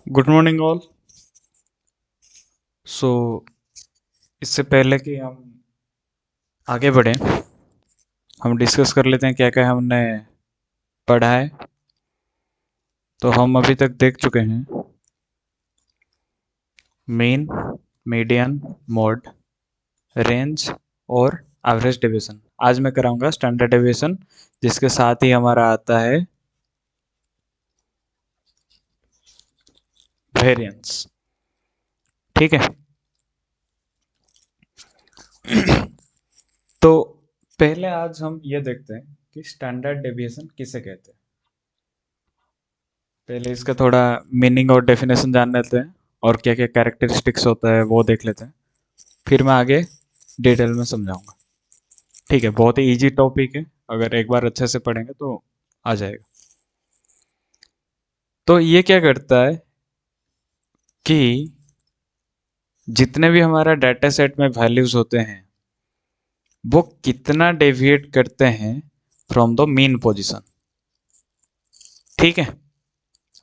Good morning all. सो इससे पहले कि हम आगे बढ़ें, हम डिस्कस कर लेते हैं क्या क्या हमने पढ़ा है। तो हम अभी तक देख चुके हैं मीन, मीडियन, मोड, रेंज और एवरेज डेविएशन। आज मैं कराऊंगा स्टैंडर्ड डेविएशन, जिसके साथ ही हमारा आता है वेरिएंस। ठीक है। तो पहले आज हम ये देखते हैं कि स्टैंडर्ड डेविएशन किसे कहते हैं। पहले इसका थोड़ा मीनिंग और डेफिनेशन जान लेते हैं और क्या क्या कैरेक्टरिस्टिक्स होता है वो देख लेते हैं, फिर मैं आगे डिटेल में समझाऊंगा। ठीक है, बहुत ही इजी टॉपिक है, अगर एक बार अच्छे से पढ़ेंगे तो आ जाएगा। तो ये क्या करता है कि जितने भी हमारा डाटा सेट में वैल्यूज होते हैं वो कितना डेविएट करते हैं फ्रॉम द मीन पोजीशन। ठीक है,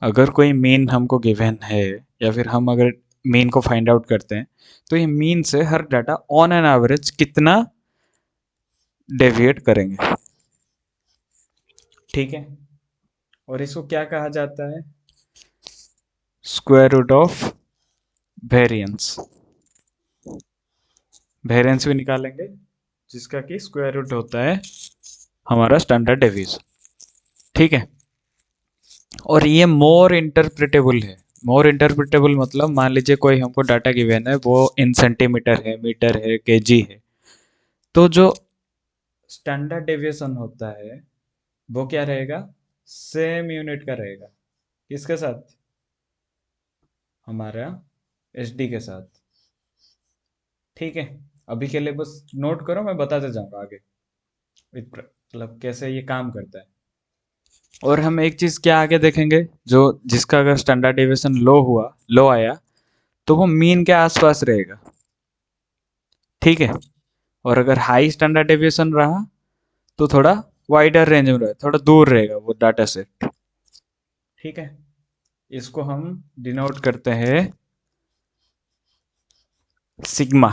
अगर कोई मीन हमको गिवन है या फिर हम अगर मीन को फाइंड आउट करते हैं तो ये मीन से हर डाटा ऑन एन एवरेज कितना डेविएट करेंगे। ठीक है, और इसको क्या कहा जाता है? Square root of variance. Variance भी निकालेंगे जिसका कि स्क्वायर रूट होता है हमारा स्टैंडर्ड डेविएशन। ठीक है, और ये मोर इंटरप्रिटेबल है। मोर इंटरप्रिटेबल मतलब मान लीजिए कोई हमको डाटा गिवन है, वो इन सेंटीमीटर है, मीटर है, केजी है, तो जो स्टैंडर्ड डेविएशन होता है वो क्या रहेगा? सेम यूनिट का रहेगा। किसके साथ? हमारा एचडी के साथ। ठीक है, अभी के लिए बस नोट करो, मैं बताते जाऊंगा आगे मतलब कैसे ये काम करता है। और हम एक चीज क्या आगे देखेंगे, जो जिसका अगर स्टैंडर्ड डेविएशन लो आया तो वो मीन के आसपास रहेगा। ठीक है, और अगर हाई स्टैंडर्ड डेविएशन रहा तो थोड़ा वाइडर रेंज में रहेगा, थोड़ा दूर रहेगा वो डाटा सेट। ठीक है, इसको हम डिनोट करते हैं सिग्मा।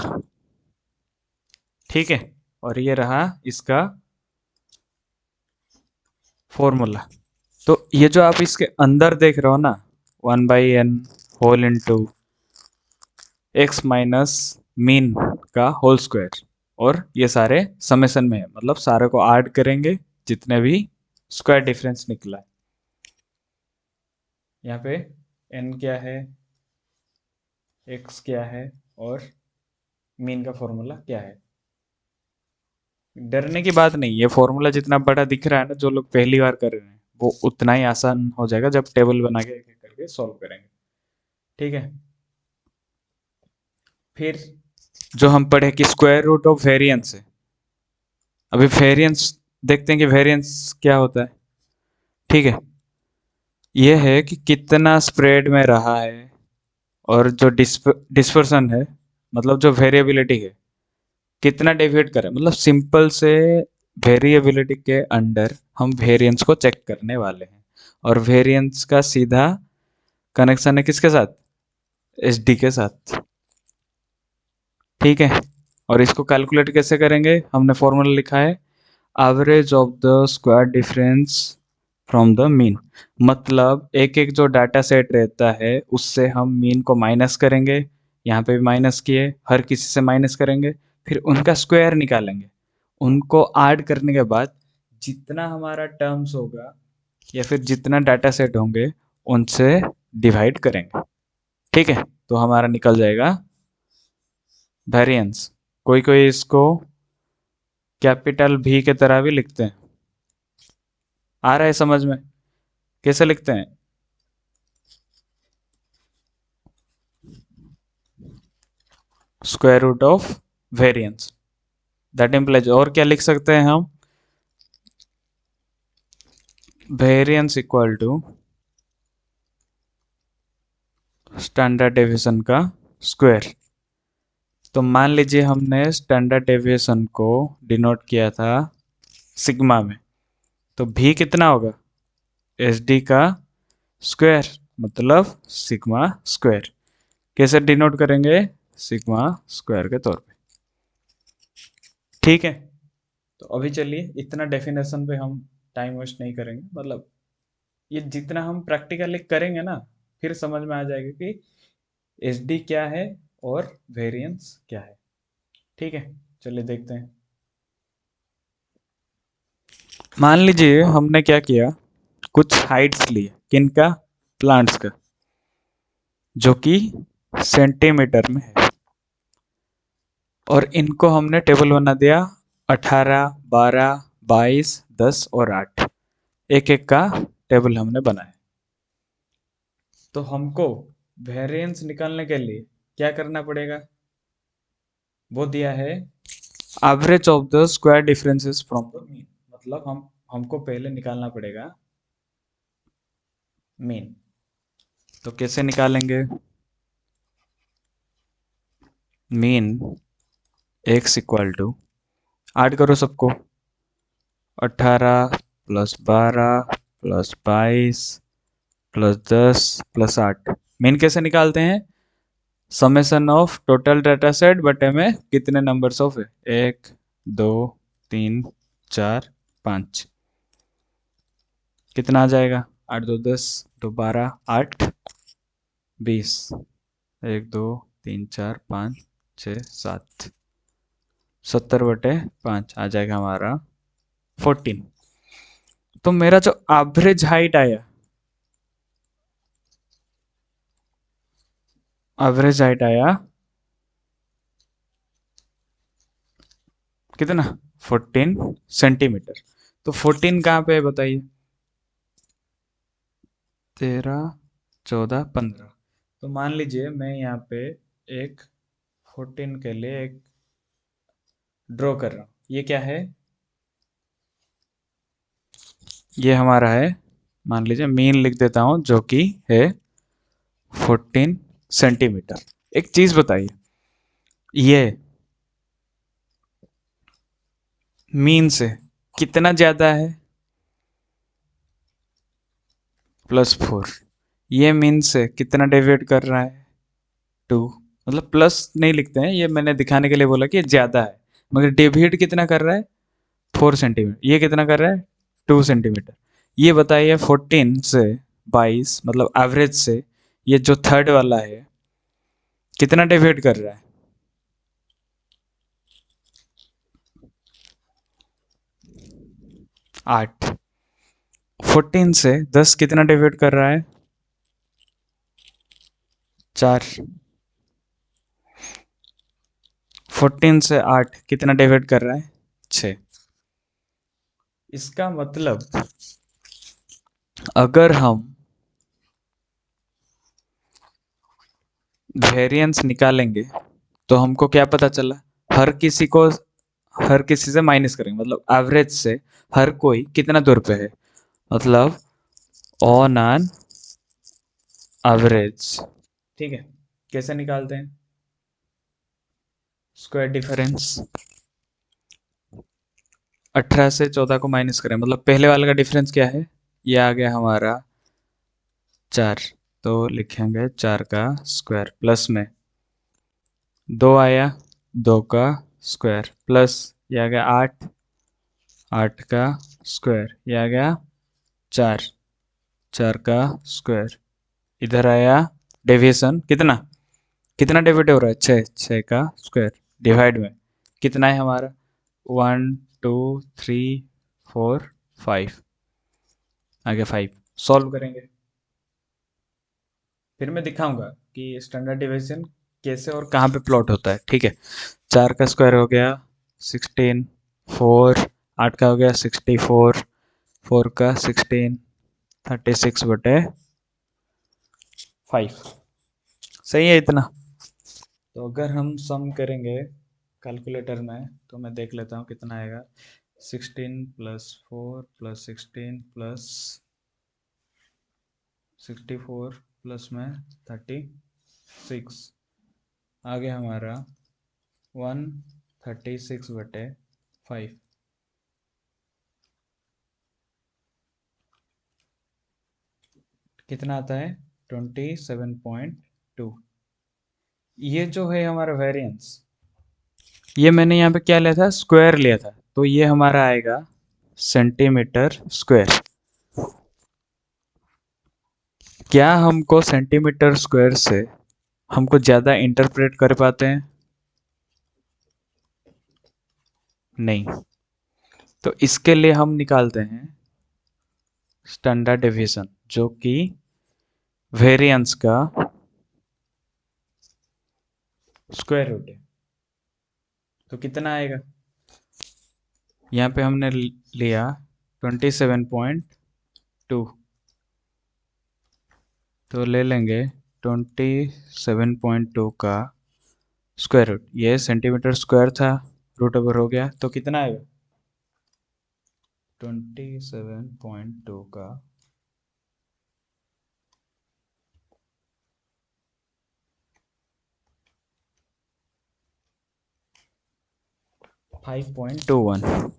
ठीक है, और ये रहा इसका फॉर्मूला। तो ये जो आप इसके अंदर देख रहे हो ना, 1/n whole into x minus mean का होल स्क्वायर, और ये सारे समेशन में है, मतलब सारे को ऐड करेंगे जितने भी स्क्वायर डिफरेंस निकला है। यहाँ पे n क्या है, x क्या है, और मीन का फॉर्मूला क्या है। डरने की बात नहीं, ये फॉर्मूला जितना बड़ा दिख रहा है ना, जो लोग पहली बार कर रहे हैं वो उतना ही आसान हो जाएगा जब टेबल बना के एक एक करके सॉल्व करेंगे। ठीक है, फिर जो हम पढ़े कि स्क्वायर रूट ऑफ वेरिएंस है। अभी वेरिएंस देखते हैं कि वेरिएंस क्या होता है। ठीक है, ये है कि कितना स्प्रेड में रहा है, और जो डिस्पर्सन है मतलब जो वेरिएबिलिटी है कितना डेविएट करे, मतलब सिंपल से वेरिएबिलिटी के अंडर हम वेरिएंस को चेक करने वाले हैं। और वेरिएंस का सीधा कनेक्शन है किसके साथ? एचडी के साथ। ठीक है, और इसको कैलकुलेट कैसे करेंगे? हमने फॉर्मूला लिखा है average of the square difference from the mean. मतलब एक एक जो डाटा सेट रहता है उससे हम मीन को माइनस करेंगे, यहाँ पे भी माइनस किए, हर किसी से माइनस करेंगे, फिर उनका स्क्वायर निकालेंगे। उनको ऐड करने के बाद जितना हमारा टर्म्स होगा या फिर जितना डाटा सेट होंगे उनसे डिवाइड करेंगे। ठीक है, तो हमारा निकल जाएगा वेरिएंस। कोई कोई इसको कैपिटल भी के तरह भी लिखते हैं। आ रहा है समझ में कैसे लिखते हैं? Square root of variance, that implies, और क्या लिख सकते हैं हम? Variance equal to standard deviation का स्क्वायर। तो मान लीजिए हमने स्टैंडर्ड डेविएशन को डिनोट किया था सिग्मा में, तो भी कितना होगा? एच डी का स्क्वायर। मतलब सिग्मा स्क्वायर। कैसे डिनोट करेंगे? सिग्मा स्क्वायर के तौर पे। ठीक है, तो अभी चलिए इतना डेफिनेशन पे हम टाइम वेस्ट नहीं करेंगे। मतलब ये जितना हम प्रैक्टिकली करेंगे ना, फिर समझ में आ जाएगा कि एसडी क्या है और वेरिएंस क्या है। ठीक है, चलिए देखते हैं। मान लीजिए हमने क्या किया, कुछ हाइट्स लिए, किनका? प्लांट्स का, जो कि सेंटीमीटर में है, और इनको हमने टेबल बना दिया 18, 12, 22, 10 और 8। एक एक का टेबल हमने बनाया। तो हमको वेरिएंस निकालने के लिए क्या करना पड़ेगा? वो दिया है average of the square differences from the mean. मतलब हमको पहले निकालना पड़ेगा मीन। तो कैसे निकालेंगे? Mean x equal to, add करो सबको, 18 plus 12 plus 22 plus 10 plus 8। Mean कैसे निकालते हैं? Summation of total data set बटे में कितने नंबर्स ऑफ है, 1 2 3 4 5। कितना आ जाएगा? 8 2 10, 2 12, 8 20, 1 2 3 4 5 6 7, 70/5 आ जाएगा हमारा 14। तो मेरा जो एवरेज हाइट आया, एवरेज हाइट आया कितना? 14 सेंटीमीटर। तो 14 कहाँ पे है बताइए? 13 14 15। तो मान लीजिए मैं यहाँ पे एक 14 के लिए एक ड्रॉ कर रहा हूँ। ये क्या है? ये हमारा है, मान लीजिए मीन लिख देता हूँ, जो कि है 14 सेंटीमीटर। एक चीज बताइए, ये मीन से कितना ज्यादा है? +4। ये मीन से कितना डेविएट कर रहा है? 2। मतलब प्लस नहीं लिखते हैं, ये मैंने दिखाने के लिए बोला कि ये ज्यादा है, मगर डेविएट कितना कर रहा है? 4 सेंटीमीटर। ये कितना कर रहा है? 2 सेंटीमीटर। ये बताइए 14 से 22, मतलब एवरेज से ये जो थर्ड वाला है कितना डेविएट कर रहा है? 8। 14 से 10 कितना डेविएट कर रहा है? 4। 14 से 8 कितना डेविएट कर रहा है? 6। इसका मतलब अगर हम वेरिएंस निकालेंगे तो हमको क्या पता चला? हर किसी को, हर किसी से माइनस करेंगे, मतलब एवरेज से हर कोई कितना दूर पे है, मतलब ऑन एन एवरेज। ठीक है, कैसे निकालते हैं? स्क्वायर डिफरेंस, 18 से 14 को माइनस करें, मतलब पहले वाले का डिफरेंस क्या है? ये आ गया हमारा 4। तो लिखेंगे 4 का स्क्वायर, प्लस में 2 आया, 2 का स्क्वायर, प्लस ये आ गया 8, 8 का स्क्वायर, ये आ गया 4, 4 का स्क्वायर। इधर आया डेविएशन, कितना कितना डेविएट हो रहा है? 6, 6 का स्क्वायर डिवाइड में कितना है हमारा? 1 2 3 4 5, आगे 5। सॉल्व करेंगे, फिर मैं दिखाऊंगा कि स्टैंडर्ड डिवीजन कैसे और कहाँ पे प्लॉट होता है। ठीक है, 4 का स्क्वायर हो गया 16, 4, 8 का हो गया 64, 4 का 16, 36/5। सही है इतना? तो अगर हम सम करेंगे कैलकुलेटर में, तो मैं देख लेता हूँ कितना आएगा। 16 प्लस 4 प्लस 16 प्लस 64 प्लस में 36, आ गया हमारा 136/5। कितना आता है? 27.2। ये जो है हमारा वेरिएंस, ये मैंने यहाँ पे क्या लिया था, स्क्वायर लिया था, तो ये हमारा आएगा सेंटीमीटर स्क्वायर। क्या हमको सेंटीमीटर स्क्वायर से हमको ज़्यादा इंटरप्रेट कर पाते हैं? नहीं। तो इसके लिए हम निकालते हैं स्टैंडर्ड डेविएशन, जो कि वेरिएंस का स्क्वायर रूट है। तो कितना आएगा? यहाँ पे हमने लिया 27.2, तो ले लेंगे 27.2 का स्क्वायर रूट। ये सेंटीमीटर स्क्वायर था, रूट ओवर हो गया, तो कितना आएगा? 27.2 का 5.21।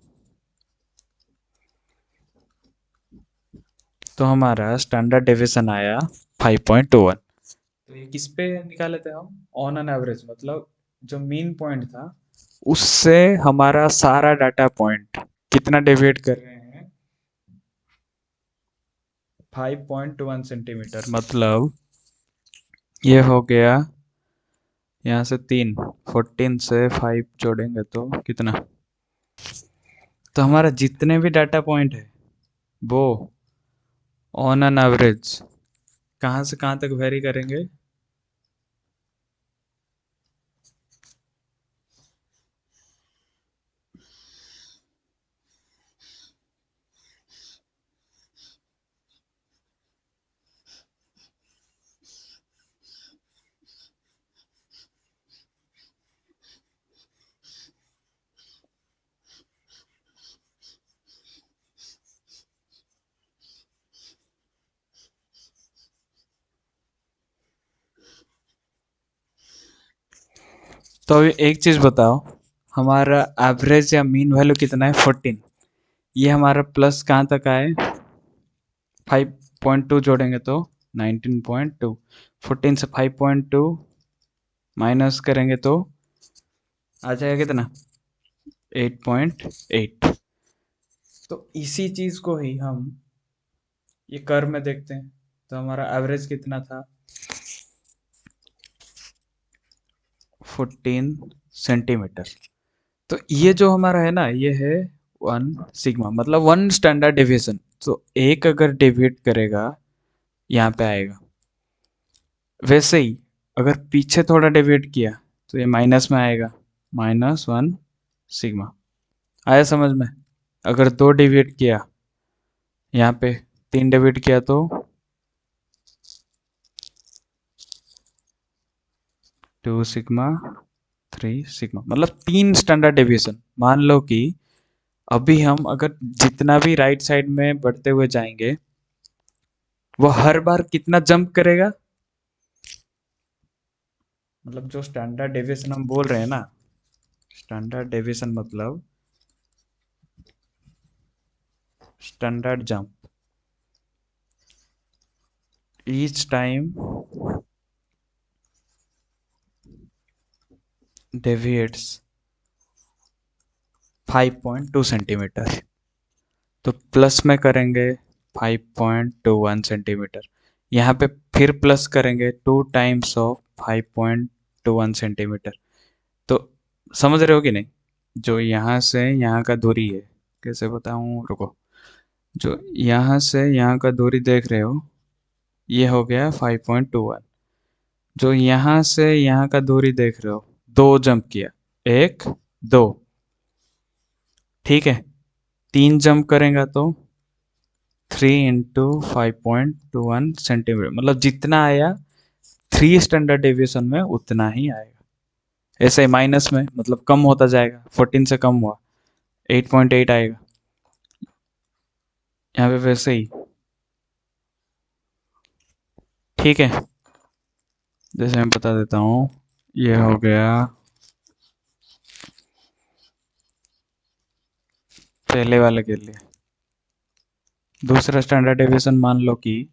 तो हमारा स्टैंडर्ड डेविएशन आया 5.21। तो ये किस पे निकाले थे हम? ऑन एन एवरेज, मतलब जो मीन पॉइंट था उससे हमारा सारा डाटा पॉइंट कितना डेविएट कर रहे हैं? 5.1 सेंटीमीटर। मतलब ये हो गया यहाँ से 3, 14 से 5 जोड़ेंगे तो कितना? तो हमारा जितने भी डाटा पॉइंट है वो ऑन एन एवरेज कहाँ से कहाँ तक वेरी करेंगे? तो अभी एक चीज बताओ, हमारा एवरेज या मीन वैल्यू कितना है? 14। ये हमारा प्लस कहाँ तक आए? 5.2 जोड़ेंगे तो 19.2। 14 से 5.2 माइनस करेंगे तो आ जाएगा कितना? 8.8। तो इसी चीज को ही हम ये कर्व में देखते हैं, तो हमारा एवरेज कितना था? 14 सेंटीमीटर। तो ये जो हमारा है ना, ये है 1 सिग्मा, मतलब 1 स्टैंडर्ड डेविएशन। तो एक अगर डेविएट करेगा यहाँ पे आएगा। वैसे ही अगर पीछे थोड़ा डेविएट किया तो ये माइनस में आएगा, -1 सिग्मा। आया समझ में? अगर 2 डेविएट किया, यहाँ पे 3 डेविएट किया तो 2 सिग्मा, 3 सिग्मा, मतलब 3 स्टैंडर्ड डेविएशन। मान लो कि अभी हम अगर जितना भी राइट साइड में बढ़ते हुए जाएंगे, वो हर बार कितना जंप करेगा? मतलब जो स्टैंडर्ड डेविएशन हम बोल रहे हैं ना, स्टैंडर्ड डेविएशन मतलब standard jump, each time deviates 5.2 centimetre. तो प्लस में करेंगे 5.21 सेंटीमीटर, यहाँ पे फिर प्लस करेंगे 2 टाइम्स ऑफ 5.21 सेंटीमीटर। तो समझ रहे हो कि नहीं? जो यहाँ से यहाँ का दूरी है, कैसे बताऊँ, रुको। जो यहाँ से यहाँ का दूरी देख रहे हो, ये हो गया 5.21। जो यहाँ से यहाँ का दूरी देख रहे हो, 2 जंप किया, 1 2, ठीक है। 3 जंप करेगा तो 3 इंटू 5.21 सेंटीमीटर, मतलब जितना आया 3 स्टैंडर्ड डेविएशन में उतना ही आएगा। ऐसे ही माइनस में, मतलब कम होता जाएगा, 14 से कम हुआ 8.8 आएगा। यहाँ पे वैसे ही, ठीक है। जैसे मैं बता देता हूँ, ये हो गया पहले वाले के लिए। दूसरा स्टैंडर्ड डेविएशन मान लो कि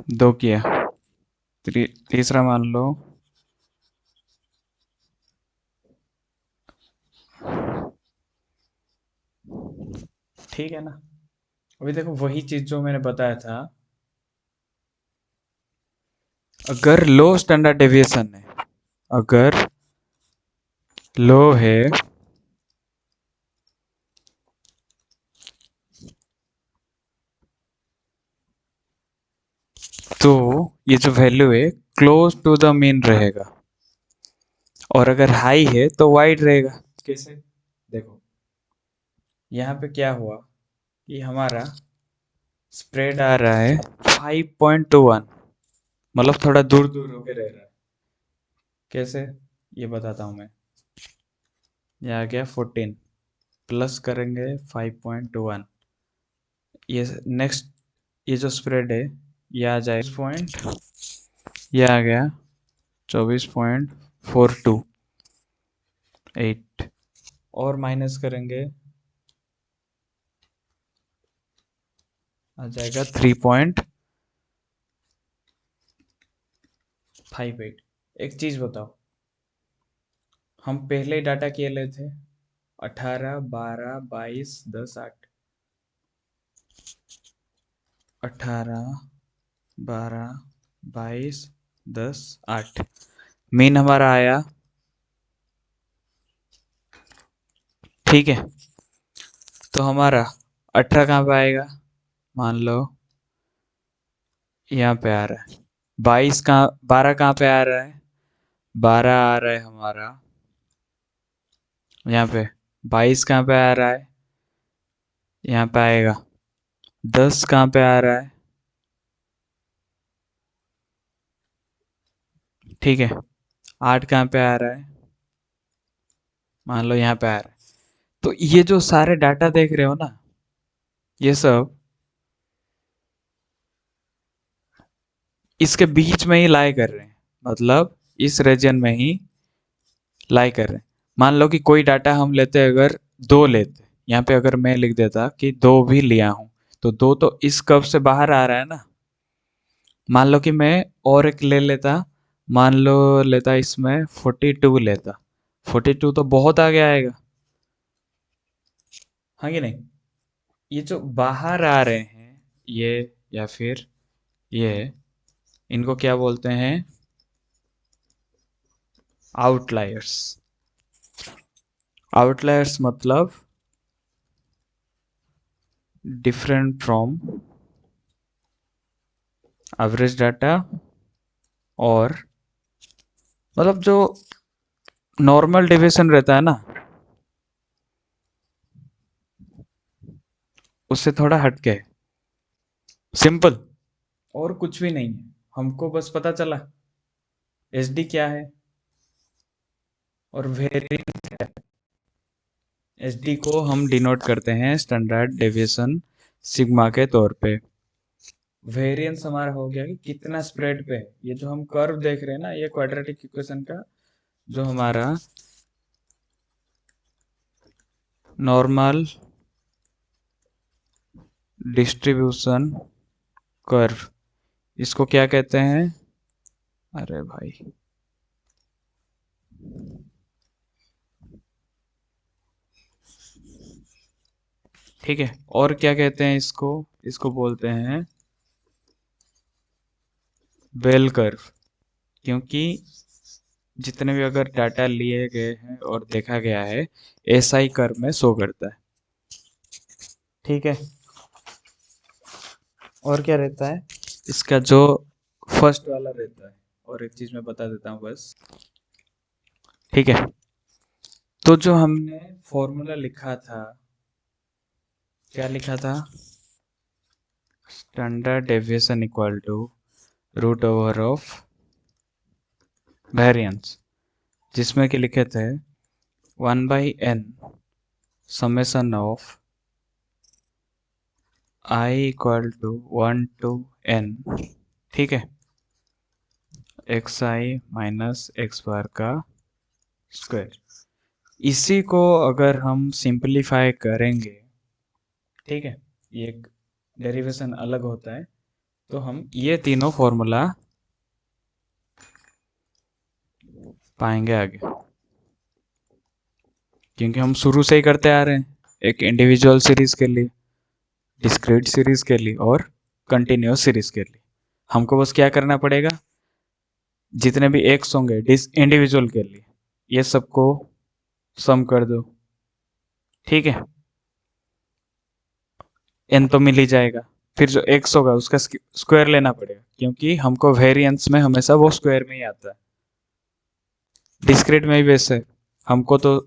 2 किया, तीसरा मान लो ठीक है ना। अभी देखो वही चीज जो मैंने बताया था, अगर लो स्टैंडर्ड डेविएशन है, अगर लो है तो ये जो वैल्यू है क्लोज टू द मीन रहेगा, और अगर हाई है तो वाइड रहेगा। कैसे? देखो यहाँ पे क्या हुआ कि हमारा स्प्रेड आ रहा है 5.21, मतलब थोड़ा दूर दूर होके रह रहा है। कैसे? ये बताता हूँ मैं। ये आ गया 14 प्लस करेंगे 5.21, ये नेक्स्ट, ये जो स्प्रेड है ये आ जाए पॉइंट, ये आ गया 24.42 और माइनस करेंगे आ जाएगा 3.58। एक चीज बताओ, हम पहले ही डाटा किए ले थे 18, 12, 22, 10, 8, 18, 12, 22, 10, 8, मीन हमारा आया। ठीक है, तो हमारा 18 कहाँ पे आएगा, मान लो यहाँ पे आ रहा है। 22 कहाँ, 12 कहाँ पे आ रहा है, 12 आ रहा है हमारा यहाँ पे। 22 कहाँ पे आ रहा है, यहाँ पे आएगा। 10 कहाँ पे आ रहा है, ठीक है। 8 कहाँ पे आ रहा है, मान लो यहाँ पे आ रहा है। तो ये जो सारे डाटा देख रहे हो ना, ये सब इसके बीच में ही लाई कर रहे हैं, मतलब इस रीजन में ही लाई कर रहे हैं। मान लो कि कोई डाटा हम लेते, अगर 2 लेते, यहाँ पे अगर मैं लिख देता कि 2 भी लिया हूँ, तो 2 तो इस कर्व से बाहर आ रहा है ना। मान लो कि मैं और एक ले लेता, मान लो लेता इसमें 42 लेता, 42 तो बहुत आगे आएगा, हाँ कि नहीं। ये जो बाहर आ रहे हैं ये, या फिर ये, इनको क्या बोलते हैं, आउटलायर्स। आउटलायर्स मतलब डिफरेंट फ्रॉम एवरेज डाटा, और मतलब जो नॉर्मल डेविएशन रहता है ना, उससे थोड़ा हटके है। सिंपल, और कुछ भी नहीं है, हमको बस पता चला एसडी क्या है और वेरिएंस। एसडी को हम डिनोट करते हैं स्टैंडर्ड डेविएशन सिग्मा के तौर पे। वेरिएंस हमारा हो गया कि कितना स्प्रेड पे है। ये जो हम कर्व देख रहे हैं ना, ये क्वाड्रेटिक इक्वेशन का जो हमारा नॉर्मल डिस्ट्रीब्यूशन कर्व, इसको क्या कहते हैं, अरे भाई, ठीक है। और क्या कहते हैं इसको, इसको बोलते हैं बेल कर्व, क्योंकि जितने भी अगर डाटा लिए गए हैं और देखा गया है, एसआई कर्व में शो करता है। ठीक है, और क्या रहता है इसका जो फर्स्ट वाला रहता है, और एक चीज मैं बता देता हूँ बस। ठीक है, तो जो हमने फॉर्मूला लिखा था, क्या लिखा था, standard deviation equal to root over of variance, जिसमें कि लिखे थे 1/n summation of i equal to 1 to n, ठीक है, xi माइनस एक्स बार का स्क्वायर। इसी को अगर हम सिंपलीफाई करेंगे, ठीक है, ये एक डेरिवेशन अलग होता है, तो हम ये तीनों फॉर्मूला पाएंगे आगे, क्योंकि हम शुरू से ही करते आ रहे हैं, एक इंडिविजुअल सीरीज के लिए, डिस्क्रीट सीरीज के लिए और कंटिन्यूअस सीरीज के लिए। हमको बस क्या करना पड़ेगा, जितने भी एक्स होंगे इंडिविजुअल के लिए ये सबको सम कर दो, ठीक है। एन तो मिल ही जाएगा, फिर जो एक्स होगा उसका स्क्वायर लेना पड़ेगा, क्योंकि हमको वेरिएंस में हमेशा वो स्क्वायर में ही आता है। डिस्क्रीट में भी वैसे हमको तो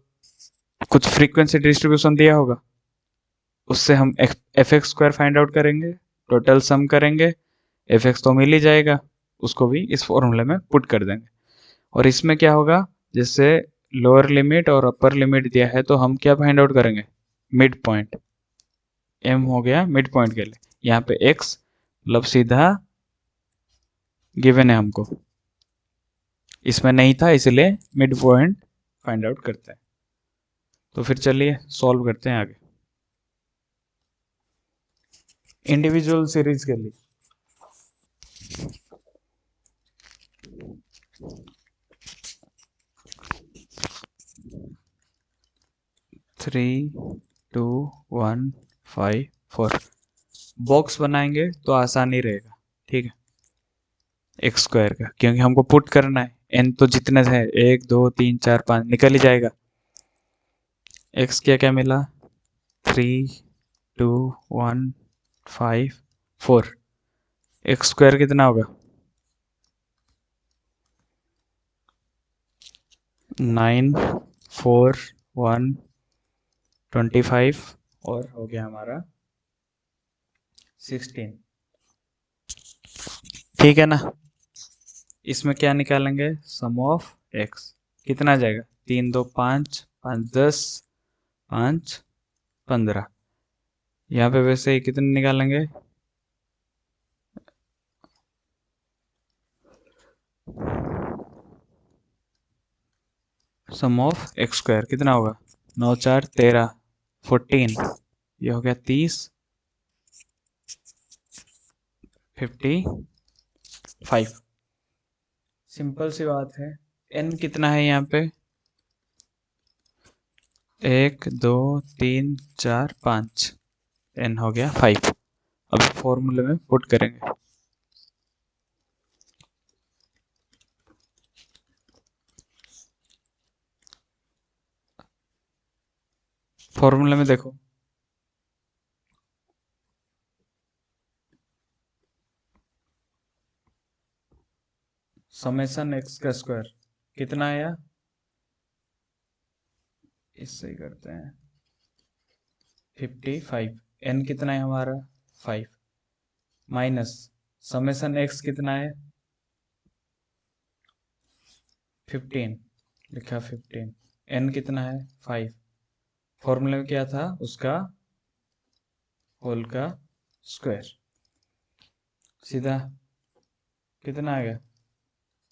कुछ फ्रीक्वेंसी डिस्ट्रीब्यूशन दिया होगा, उससे हम F x square find out करेंगे, टोटल सम करेंगे, एफ एक्स तो मिल ही जाएगा, उसको भी इस फॉर्मूले में पुट कर देंगे। और इसमें क्या होगा, जैसे लोअर लिमिट और अपर लिमिट दिया है तो हम क्या फाइंड आउट करेंगे, मिड पॉइंट। एम हो गया मिड पॉइंट के लिए, यहाँ पे एक्स मतलब सीधा गिवन है हमको, इसमें नहीं था इसलिए मिड पॉइंट फाइंड आउट करते हैं। तो फिर चलिए सॉल्व करते हैं आगे इंडिविजुअल सीरीज के लिए। थ्री 2 1 5 4 बॉक्स बनाएंगे तो आसानी रहेगा, ठीक है, एक्स स्क्वायर का, क्योंकि हमको पुट करना है, एन तो जितने है 1 2 3 4 5 निकल ही जाएगा। एक्स क्या क्या मिला, 3 2 1 5 4, एक्स स्क्वायर कितना होगा, 9 4 1 25 और हो गया हमारा 16, ठीक है ना। इसमें क्या निकालेंगे, सम ऑफ एक्स कितना आ जाएगा, 3 2 5 5 10 5 15, यहाँ पे वैसे ही कितने निकालेंगे, सम ऑफ एक्स स्क्वायर कितना होगा, 9 4 13 14, ये हो गया 30 55। सिंपल सी बात है। एन कितना है यहाँ पे, 1 2 3 4 5, एन हो गया 5। अब फॉर्मूले में पुट करेंगे, फॉर्मूले में देखो, समेशन एक्स का स्क्वायर कितना आया, इससे ही करते हैं 55, एन कितना है हमारा 5, माइनस समेशन एक्स कितना है 15, लिखा 15, एन कितना है 5, फॉर्मूले में क्या था उसका होल का स्क्वायर, सीधा कितना आ गया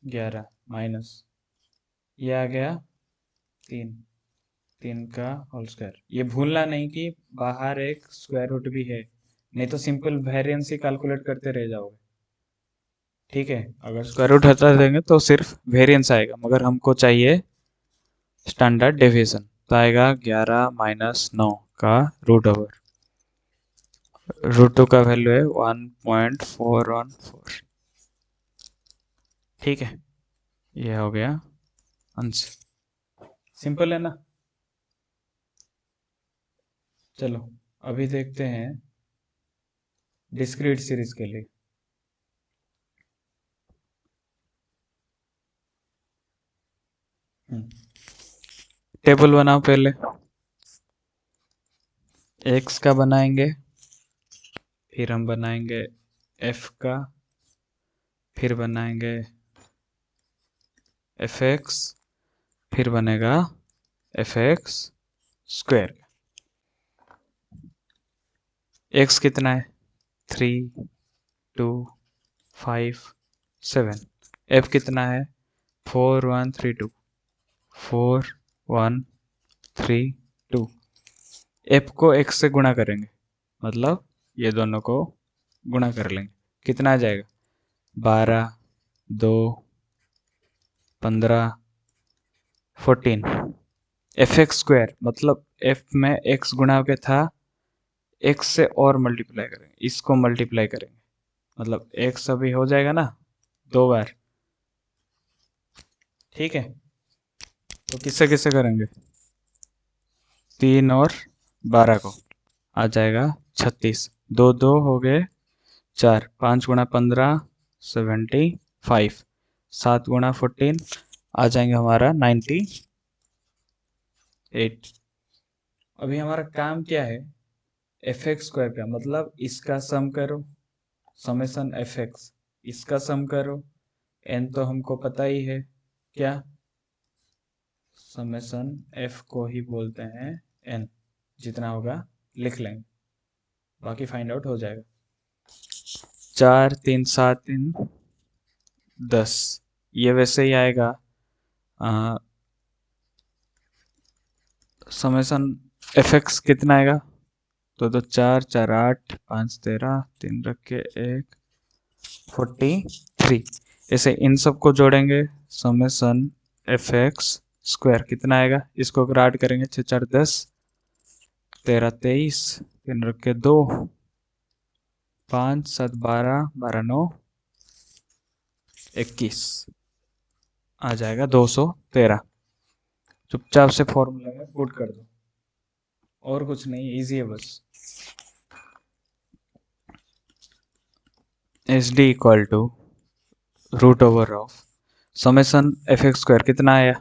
11 माइनस ये आ गया 3, 3 का होल स्क्वायर। ये भूलना नहीं कि बाहर एक स्क्वायर रूट भी है, नहीं तो सिंपल वेरिएंस ही कैलकुलेट करते रह जाओगे, ठीक है। अगर स्क्वायर रूट हटा देंगे तो सिर्फ वेरिएंस आएगा, मगर हमको चाहिए स्टैंडर्ड डेविएशन, तो आएगा 11 माइनस 9 का रूट ओवर, रूट 2 का वैल्यू है 1.414, ठीक है। ये हो गया आंसर, सिंपल है ना। चलो अभी देखते हैं डिस्क्रीट सीरीज के लिए। टेबल बनाओ, पहले एक्स का बनाएंगे, फिर हम बनाएंगे एफ का, फिर बनाएंगे एफ एक्स, फिर बनेगा एफ एक्स स्क्वायर। एक्स कितना है 3 2 5 7, एफ कितना है 4 1 3 2 4 1 3 2, एफ को एक्स से गुणा करेंगे, मतलब ये दोनों को गुणा कर लेंगे, कितना आ जाएगा 12, 2, 15, 14। एफ एक्स स्क्वायर मतलब एफ में एक्स गुणा के था, एक्स से और मल्टीप्लाई करेंगे, इसको मल्टीप्लाई करेंगे, मतलब एक्स अभी हो जाएगा ना 2 बार। ठीक है, तो किससे किससे करेंगे 3 और 12 को आ जाएगा 36, 2 2 हो गए 4, 5 गुणा 15 75, 7 गुणा 14 आ जाएंगे हमारा 98। अभी हमारा काम क्या है एफ एक्स स्क्वायर का, मतलब इसका सम करो, समेशन एफ एक्स, इसका सम करो, एन तो हमको पता ही है क्या, समेशन एफ को ही बोलते हैं एन, जितना होगा लिख लेंगे, बाकी फाइंड आउट हो जाएगा। 4 3 7 3 10, ये वैसे ही आएगा समेशन एफ एक्स कितना आएगा, तो 4 4 8 5 13, 3 रख के 1 43। ऐसे इन सबको जोड़ेंगे, समेशन एफ एक्स स्क्वायर कितना आएगा, इसको अगर ऐड करेंगे 6 4 10, 13 23, 3 रख के 2, 5 7 12, 12 9 21 आ जाएगा 213। चुपचाप से फॉर्मूला में पुट कर दो, और कुछ नहीं, इजी है बस। S D equal to root over of summation f x square कितना आया,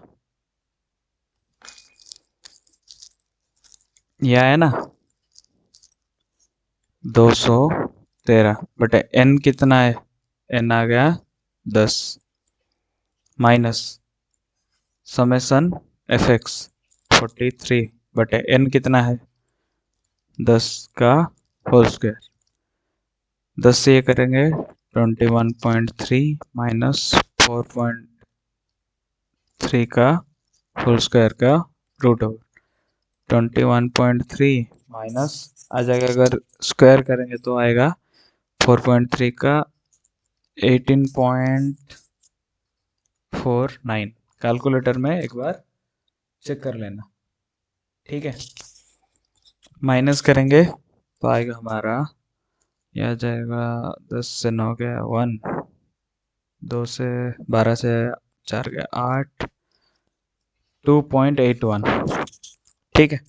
ये आया ना 213, बटे एन कितना है, एन आ गया 10, माइनस समेशन एफ एक्स 43 बटे एन कितना है 10 का होल स्क्वायर, 10 से ये करेंगे 21.3 माइनस 4.3 का होल स्क्वायर का रूट ओवर 21.3 माइनस आ जाएगा, अगर स्क्वायर करेंगे तो आएगा 4.3 का 18.49। कैलकुलेटर में एक बार चेक कर लेना, ठीक है। माइनस करेंगे तो आएगा हमारा, यह आ जाएगा 10 से 9 गया 1, 2 से 12 से 4 गया 8, 2.81। ठीक है,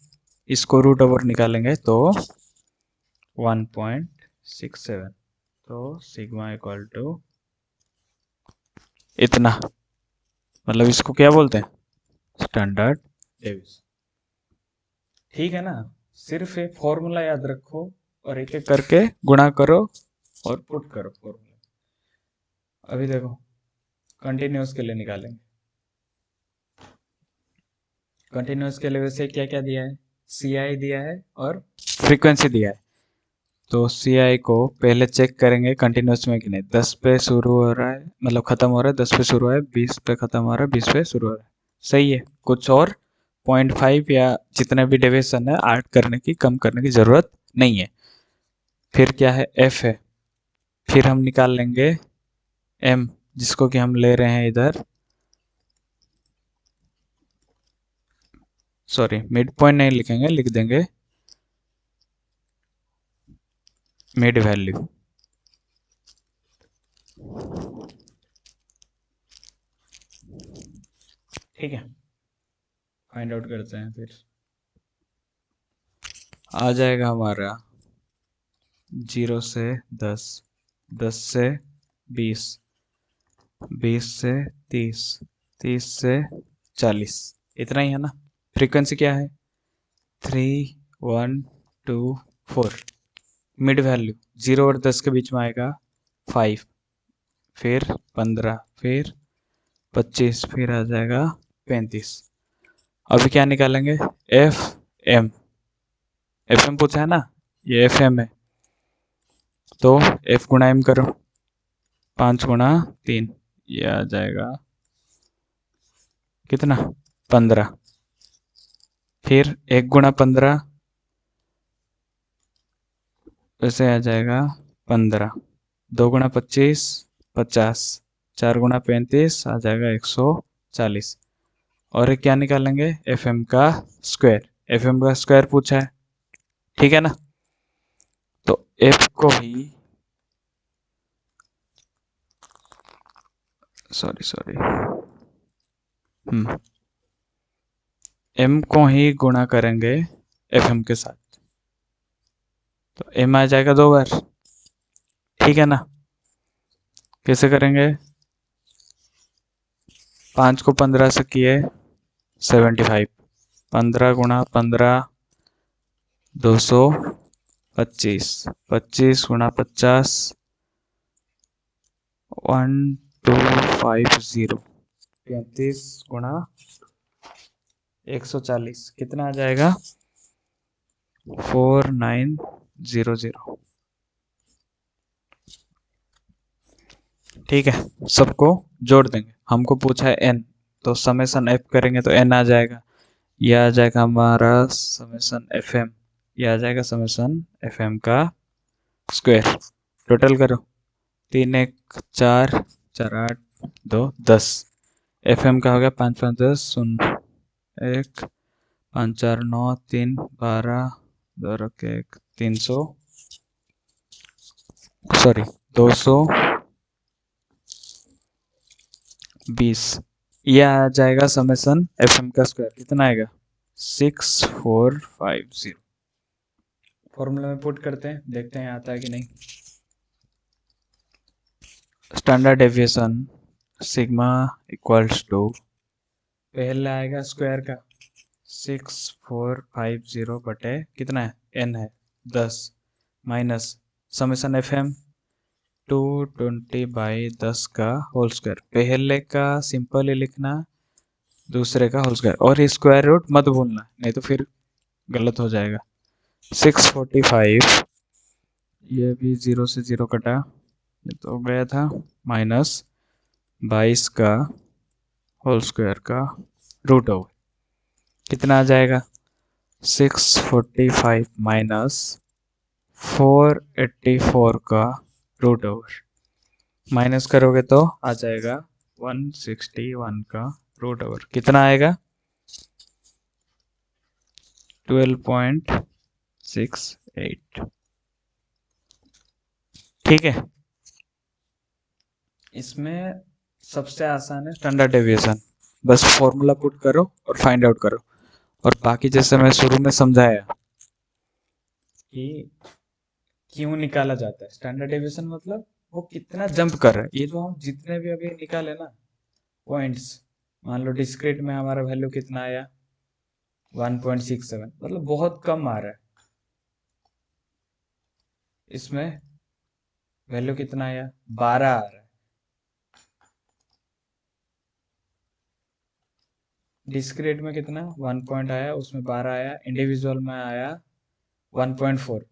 इसको रूट ओवर निकालेंगे तो 1.67, तो सिग्मा इक्वल टू इतना, मतलब इसको क्या बोलते हैं स्टैंडर्ड डेविएशन। ठीक है ना, सिर्फ एक फॉर्मूला याद रखो और एक एक करके गुणा करो और पुट करो फॉर्मूला। अभी देखो कंटिन्यूस के लिए निकालेंगे, कंटिन्यूस के लिए वैसे क्या क्या दिया है, सी आई दिया है और फ्रीक्वेंसी दिया है, तो सी आई को पहले चेक करेंगे कंटिन्यूस में कि नहीं, 10 पे शुरू हो रहा है, मतलब खत्म हो रहा है 10 पे शुरू है, 20 पे खत्म हो रहा है, 20 पे शुरू हो रहा है, सही है। कुछ और 0.5 या जितने भी डेविएशन है ऐड करने की, कम करने की जरूरत नहीं है। फिर क्या है एफ है, फिर हम निकाल लेंगे एम, जिसको कि हम ले रहे हैं इधर, सॉरी मिड पॉइंट नहीं लिखेंगे, लिख देंगे मिड वैल्यू। ठीक है, फाइंड आउट करते हैं, फिर आ जाएगा हमारा 0 से 10, 10 से 20, 20 से 30, 30 से 40, इतना ही है ना। फ्रीक्वेंसी क्या है 3 1 2 4, मिड वैल्यू 0 और 10 के बीच में आएगा 5, फिर 15, फिर 25, फिर आ जाएगा 35। अभी क्या निकालेंगे एफ एम, एफ एम पूछा है ना, ये एफ एम है, तो एफ गुणा एम करो, 5 गुणा 3, ये आ जाएगा कितना 15, फिर 1 गुणा 15 वैसे आ जाएगा 15, 2 गुणा 25 50, 4 गुणा 35 आ जाएगा 140। और ये क्या निकालेंगे, एफ एम का स्क्वायर, एफ एम का स्क्वायर पूछा है, ठीक है ना। तो एफ को ही सॉरी एम को ही गुणा करेंगे एफ एम के साथ, तो एम आ जाएगा 2 बार, ठीक है ना। कैसे करेंगे, 5 को 15 से किए 75, 15 गुणा 15 225, 25 गुणा 50 1250, 35 गुणा 140 कितना आ जाएगा 4900। ठीक है, सबको जोड़ देंगे, हमको पूछा है n, तो समेसन f करेंगे तो n आ जाएगा, यह आ जाएगा हमारा समेसन एफ एम, यह आ जाएगा समेसन एफ एम का स्क्वायर। टोटल करो, 3 1 4 4 8 2 10, एफ एम का हो गया 5 5 10 0 1 5 4 9 3 12 2 रखे 300 सॉरी 220, यह आ जाएगा समेसन एफ एम का स्क्वायर, कितना आएगा 6450। फॉर्मूला में पुट करते हैं, देखते हैं आता है कि नहीं। Standard deviation sigma equals to, पहले आएगा स्क्वायर का 6450 बटे कितना है n है 10 माइनस समेसन एफ एम 220/10 का होल स्क्वायर, पहले का सिंपल ही लिखना, दूसरे का होल स्क्वायर, और स्क्वायर रूट मत भूलना नहीं तो फिर गलत हो जाएगा। 645, ये भी 0 से 0 कटा, ये तो गया था, माइनस 22 का होल स्क्वायर का रूट ओवर, कितना आ जाएगा 645 माइनस 484 का रूट ओवर, माइनस करोगे तो आ जाएगा 161 का रूट ओवर, कितना आएगा 12.68। ठीक है, इसमें सबसे आसान है स्टैंडर्ड डेविएशन, बस फॉर्मूला पुट करो और फाइंड आउट करो। और बाकी जैसे मैं शुरू में समझाया कि क्यों निकाला जाता है स्टैंडर्ड डेविएशन, मतलब वो कितना जंप कर रहा है, ये जो हम जितने भी अभी निकाले ना पॉइंट्स, मान लो डिस्क्रीट में हमारा वैल्यू कितना आया 1.67, मतलब बहुत कम आ रहा है, इसमें वैल्यू कितना आया 12 आ रहा है, डिस्क्रीट में कितना 1 पॉइंट आया, उसमें 12 आया, इंडिविजुअल में आया 1.4।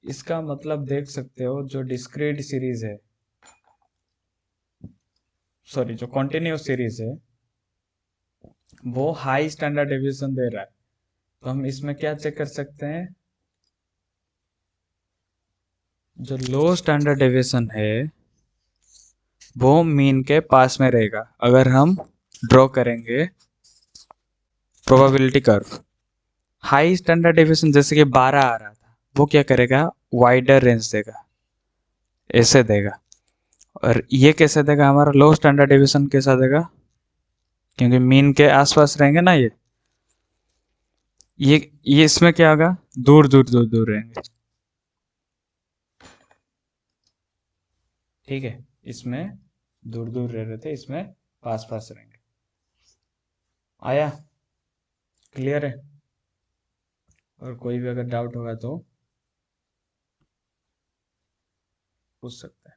इसका मतलब देख सकते हो जो डिस्क्रीट सीरीज है, सॉरी जो कॉन्टिन्यूस सीरीज है वो हाई स्टैंडर्ड डेविएशन दे रहा है, तो हम इसमें क्या चेक कर सकते हैं, जो लो स्टैंडर्ड डेविएशन है वो मीन के पास में रहेगा। अगर हम ड्रॉ करेंगे probability curve, high standard deviation जैसे कि 12 आ रहा था, वो क्या करेगा वाइडर रेंज देगा, ऐसे देगा। और ये कैसे देगा, हमारा लो स्टैंडर्ड डेविएशन कैसा देगा, क्योंकि मीन के आसपास रहेंगे ना ये इसमें क्या होगा दूर दूर दूर दूर रहेंगे, ठीक है, इसमें दूर दूर रह रहे थे, इसमें पास पास रहेंगे। आया, क्लियर है। और कोई भी अगर डाउट होगा तो पूछ सकते हैं।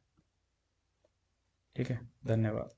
ठीक है, धन्यवाद।